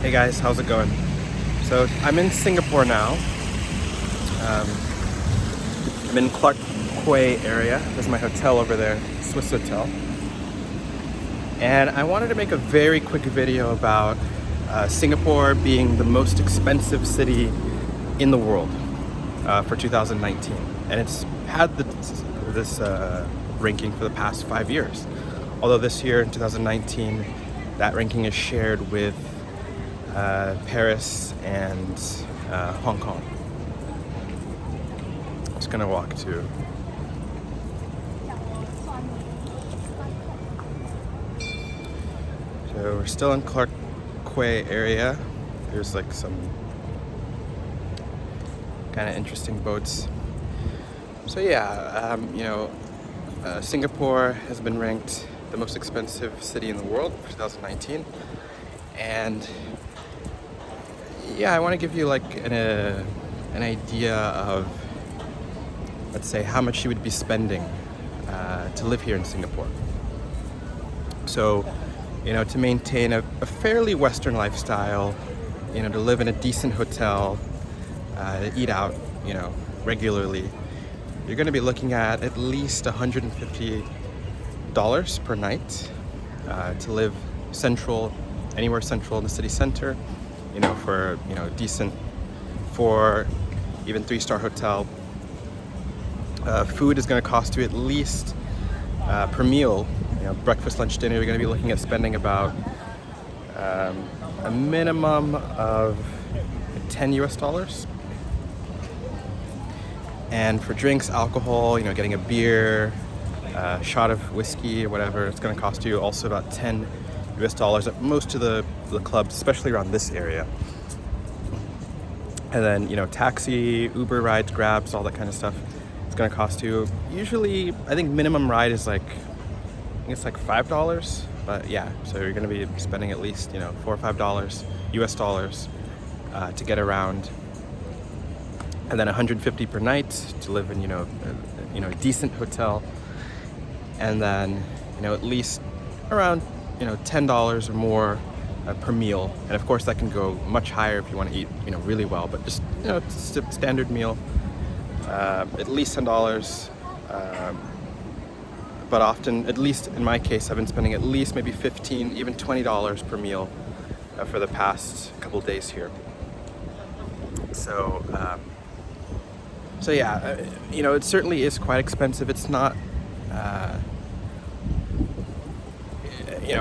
Hey guys, how's it going? So I'm in Singapore now. I'm in Clark Quay area. There's my hotel over there, Swiss Hotel. And I wanted to make a very quick video about Singapore being the most expensive city in the world for 2019. And it's had this ranking for the past 5 years. Although this year in 2019, that ranking is shared with Paris and Hong Kong. I'm just gonna walk to. So we're still in Clark Quay area. There's like some kind of interesting boats. So yeah, Singapore has been ranked the most expensive city in the world for 2019, and yeah, I want to give you like an idea of, let's say, how much you would be spending to live here in Singapore. So, to maintain a fairly Western lifestyle, to live in a decent hotel, to eat out, regularly, you're going to be looking at least $150 per night to live anywhere central in the city center, for, decent 4, even 3-star hotel. Food is going to cost you at least per meal, breakfast, lunch, dinner, you're going to be looking at spending about a minimum of $10. And for drinks, alcohol, getting a beer, a shot of whiskey or whatever, it's going to cost you also about $10 at most of the clubs, especially around this area. And then, taxi, Uber rides, Grabs, all that kind of stuff, it's going to cost you, usually, I think minimum ride is like $5, but yeah, so you're going to be spending at least, $4 or $5 US dollars to get around. And then $150 per night to live in, a decent hotel. And then, at least around, $10 or more per meal. And of course that can go much higher if you want to eat, really well, but just, standard meal, at least $10. But often, at least in my case, I've been spending at least maybe $15, even $20 per meal for the past couple days here. So yeah, it certainly is quite expensive. It's not,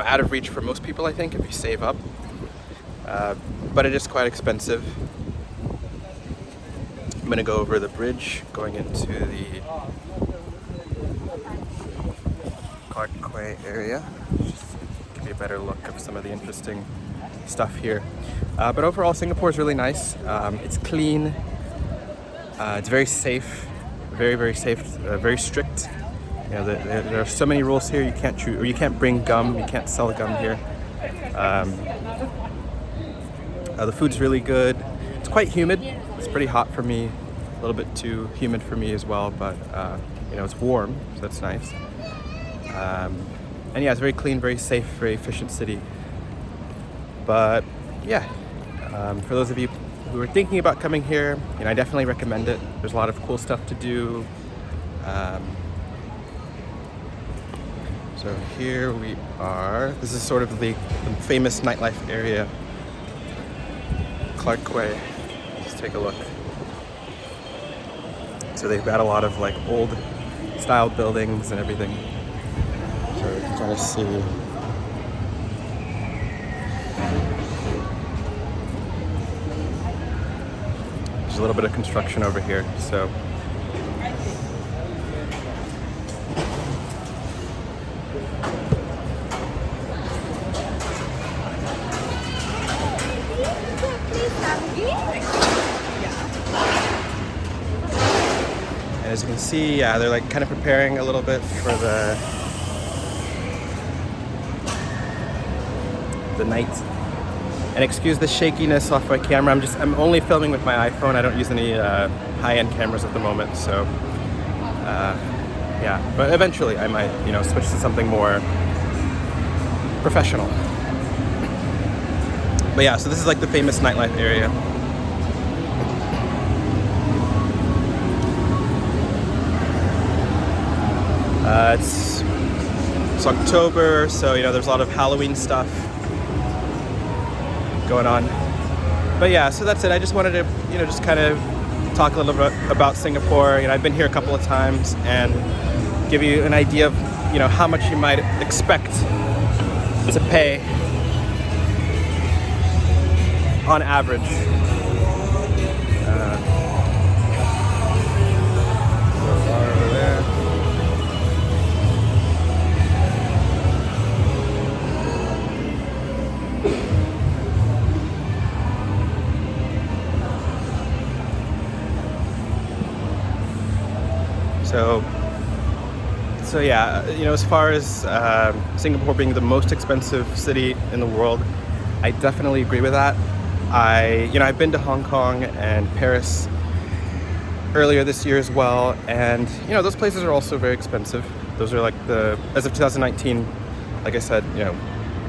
out of reach for most people, I think, if you save up. But it is quite expensive. I'm gonna go over the bridge going into the Clark Quay area. Just give you a better look of some of the interesting stuff here. But overall, Singapore is really nice. It's clean. It's very safe, very, very safe, very strict. There are so many rules here. You can't chew, or you can't bring gum. You can't sell gum here. The food's really good. It's quite humid. It's pretty hot for me. A little bit too humid for me as well. But it's warm, so that's nice. And yeah, it's very clean, very safe, very efficient city. But yeah, for those of you who are thinking about coming here, I definitely recommend it. There's a lot of cool stuff to do. So here we are. This is sort of the famous nightlife area, Clark Quay. Just take a look. So they've got a lot of like old style buildings and everything. So you can kind of see. There's a little bit of construction over here, so. And as you can see, yeah, they're like kind of preparing a little bit for the night. And excuse the shakiness off my camera. I'm only filming with my iPhone. I don't use any high-end cameras at the moment. So yeah, but eventually I might, switch to something more professional. But yeah, so this is like the famous nightlife area. It's October, so you know there's a lot of Halloween stuff going on. But yeah, so that's it. I just wanted to, you know, just kind of talk a little bit about Singapore. You know, I've been here a couple of times and give you an idea of, you know, how much you might expect to pay on average. Over there. So yeah, you know, as far as Singapore being the most expensive city in the world, I definitely agree with that. I've been to Hong Kong and Paris earlier this year as well, and you know, those places are also very expensive. Those are like as of 2019, like I said, you know,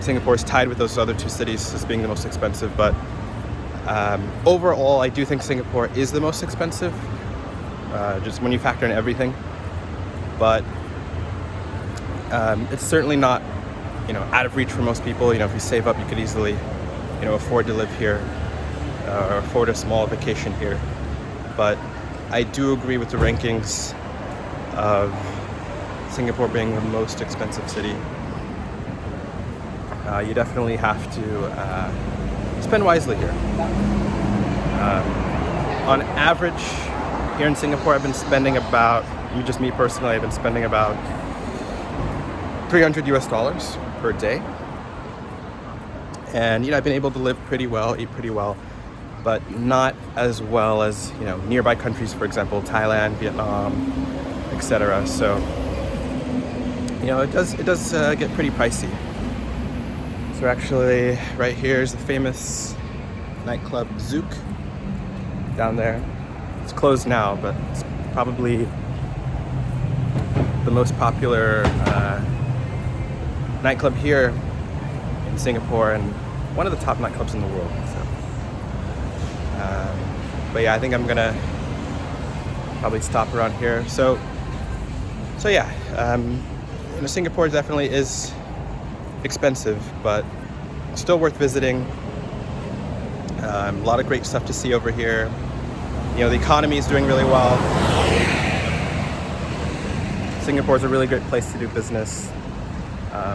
Singapore is tied with those other two cities as being the most expensive. But overall, I do think Singapore is the most expensive, just when you factor in everything. But it's certainly not, you know, out of reach for most people. You know, if you save up, you could easily, you know, afford to live here or afford a small vacation here. But I do agree with the rankings of Singapore being the most expensive city. You definitely have to spend wisely here. On average, here in Singapore, I've been spending about, just me personally, I've been spending about $300 per day. And, you know, I've been able to live pretty well, eat pretty well, but not as well as, you know, nearby countries, for example, Thailand, Vietnam, etc. So, you know, it does get pretty pricey. So actually, right here is the famous nightclub Zouk down there. It's closed now, but it's probably the most popular nightclub here in Singapore and one of the top nightclubs in the world. But yeah, I think I'm gonna probably stop around here. So yeah, you know, Singapore definitely is expensive, but still worth visiting. A lot of great stuff to see over here. You know, the economy is doing really well. Singapore is a really great place to do business.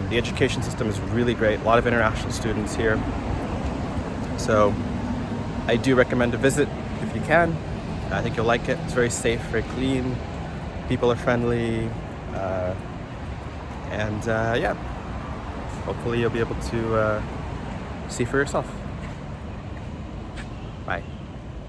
The education system is really great. A lot of international students here. So I do recommend to visit if you can. I think you'll like it. It's very safe, very clean. People are friendly. Yeah, hopefully you'll be able to see for yourself. Bye.